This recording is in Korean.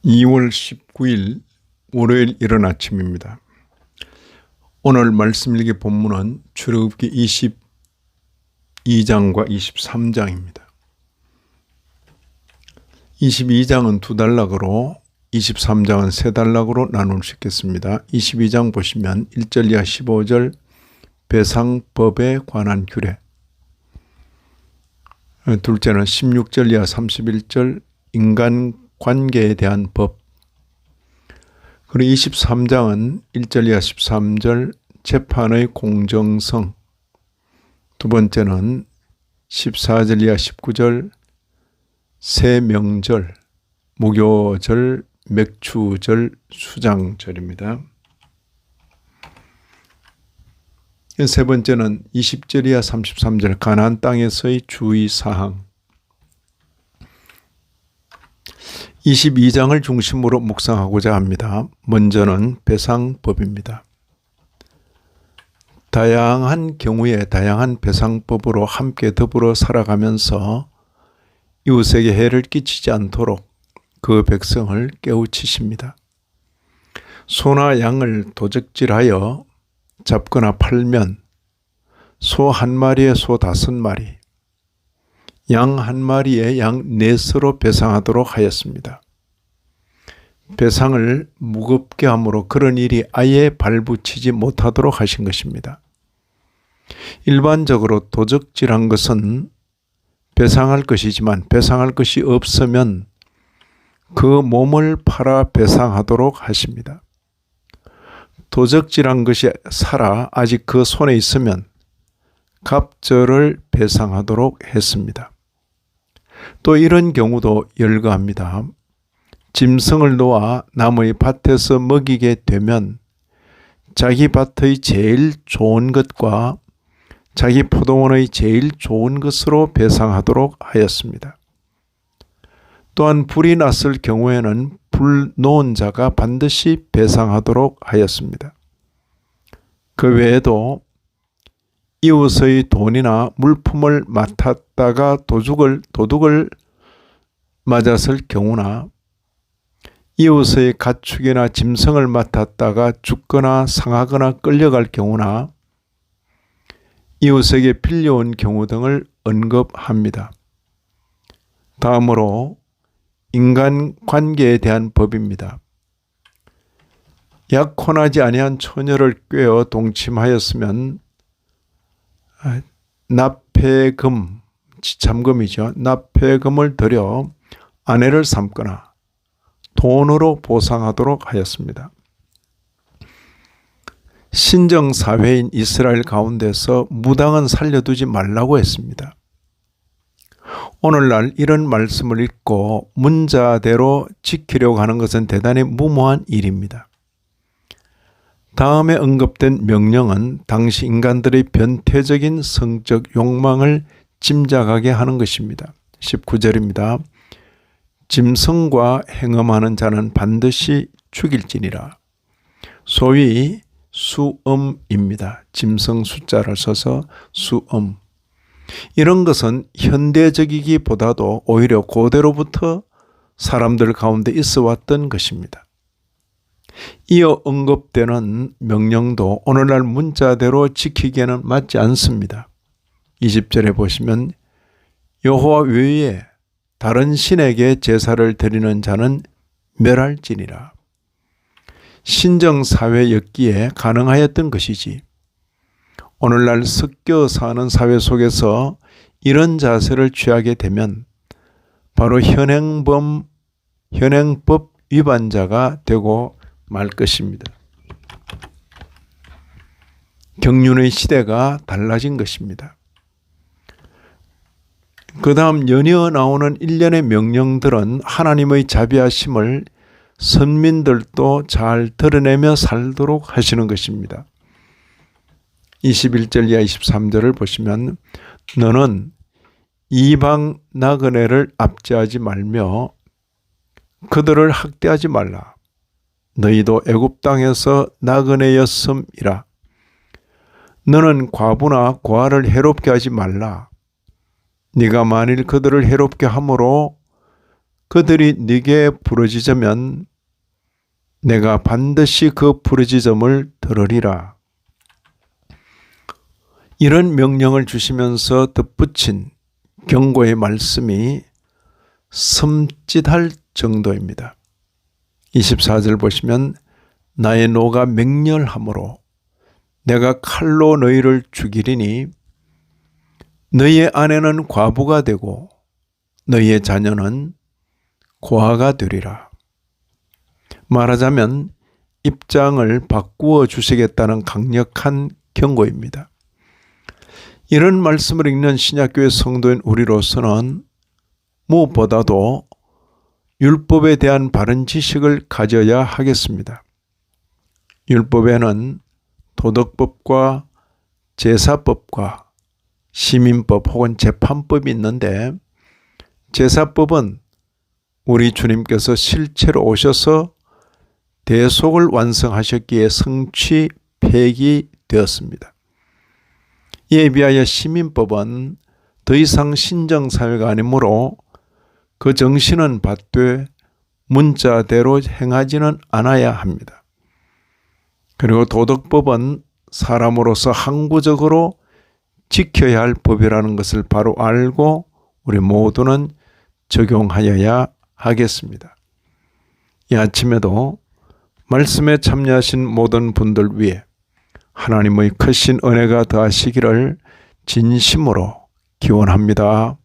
2월 19일 월요일 이른 아침입니다. 오늘 말씀일기 본문은 출애굽기 22장과 23장입니다. 22장은 2단락으로 23장은 3단락으로 나눌 수 있겠습니다. 22장 보시면 1절 이하 15절 배상법에 관한 규례, 둘째는 16절 이하 31절 인간관계에 대한 법, 그리고 23장은 1절 이하 13절 재판의 공정성, 두 번째는 14절 이하 19절 새 명절, 무교절, 맥추절, 수장절입니다. 세 번째는 20절 이하 33절 가나안 땅에서의 주의사항. 22장을 중심으로 묵상하고자 합니다. 먼저는 배상법입니다. 다양한 경우에 다양한 배상법으로 함께 더불어 살아가면서 이웃에게 해를 끼치지 않도록 그 백성을 깨우치십니다. 소나 양을 도적질하여 잡거나 팔면 소 한 마리에 소 5마리, 양 한 마리에 양 4서로 배상하도록 하였습니다. 배상을 무겁게 함으로 그런 일이 아예 발붙이지 못하도록 하신 것입니다. 일반적으로 도적질한 것은 배상할 것이지만 배상할 것이 없으면 그 몸을 팔아 배상하도록 하십니다. 도적질한 것이 살아 아직 그 손에 있으면 갑절을 배상하도록 했습니다. 또 이런 경우도 열거합니다. 짐승을 놓아 남의 밭에서 먹이게 되면 자기 밭의 제일 좋은 것과 자기 포도원의 제일 좋은 것으로 배상하도록 하였습니다. 또한 불이 났을 경우에는 불 놓은 자가 반드시 배상하도록 하였습니다. 그 외에도 이웃의 돈이나 물품을 맡았다가 도둑을 맞았을 경우나 이웃의 가축이나 짐승을 맡았다가 죽거나 상하거나 끌려갈 경우나 이웃에게 빌려온 경우 등을 언급합니다. 다음으로 인간관계에 대한 법입니다. 약혼하지 아니한 처녀를 꾀어 동침하였으면 납폐금, 지참금이죠. 납폐금을 들여 아내를 삼거나 돈으로 보상하도록 하였습니다. 신정사회인 이스라엘 가운데서 무당은 살려두지 말라고 했습니다. 오늘날 이런 말씀을 읽고 문자대로 지키려고 하는 것은 대단히 무모한 일입니다. 다음에 언급된 명령은 당시 인간들의 변태적인 성적 욕망을 짐작하게 하는 것입니다. 19절입니다. 짐승과 행음하는 자는 반드시 죽일지니라. 소위 수음입니다. 짐승 숫자를 써서 수음. 이런 것은 현대적이기보다도 오히려 고대로부터 사람들 가운데 있어 왔던 것입니다. 이어 언급되는 명령도 오늘날 문자대로 지키기에는 맞지 않습니다. 20절에 보시면 여호와 외에 다른 신에게 제사를 드리는 자는 멸할지니라. 신정사회였기에 가능하였던 것이지 오늘날 섞여 사는 사회 속에서 이런 자세를 취하게 되면 바로 현행법 위반자가 되고 말 것입니다. 경륜의 시대가 달라진 것입니다. 그 다음 연이어 나오는 일련의 명령들은 하나님의 자비하심을 선민들도 잘 드러내며 살도록 하시는 것입니다. 21절 이하 23절을 보시면 너는 이방 나그네를 압제하지 말며 그들을 학대하지 말라. 너희도 애굽 땅에서 나그네였음이라. 너는 과부나 고아를 해롭게 하지 말라. 네가 만일 그들을 해롭게 함으로 그들이 네게 부르짖으면 내가 반드시 그 부르짖음을 들으리라. 이런 명령을 주시면서 덧붙인 경고의 말씀이 섬찟할 정도입니다. 24절 보시면 나의 노가 맹렬함으로 내가 칼로 너희를 죽이리니 너희의 아내는 과부가 되고 너희의 자녀는 고아가 되리라. 말하자면 입장을 바꾸어 주시겠다는 강력한 경고입니다. 이런 말씀을 읽는 신약교회 성도인 우리로서는 무엇보다도 율법에 대한 바른 지식을 가져야 하겠습니다. 율법에는 도덕법과 제사법과 시민법 혹은 재판법이 있는데 제사법은 우리 주님께서 실체로 오셔서 대속을 완성하셨기에 성취 폐기되었습니다. 이에 비하여 시민법은 더 이상 신정사회가 아니므로 그 정신은 받되 문자대로 행하지는 않아야 합니다. 그리고 도덕법은 사람으로서 항구적으로 지켜야 할 법이라는 것을 바로 알고 우리 모두는 적용하여야 하겠습니다. 이 아침에도 말씀에 참여하신 모든 분들 위해 하나님의 크신 은혜가 더하시기를 진심으로 기원합니다.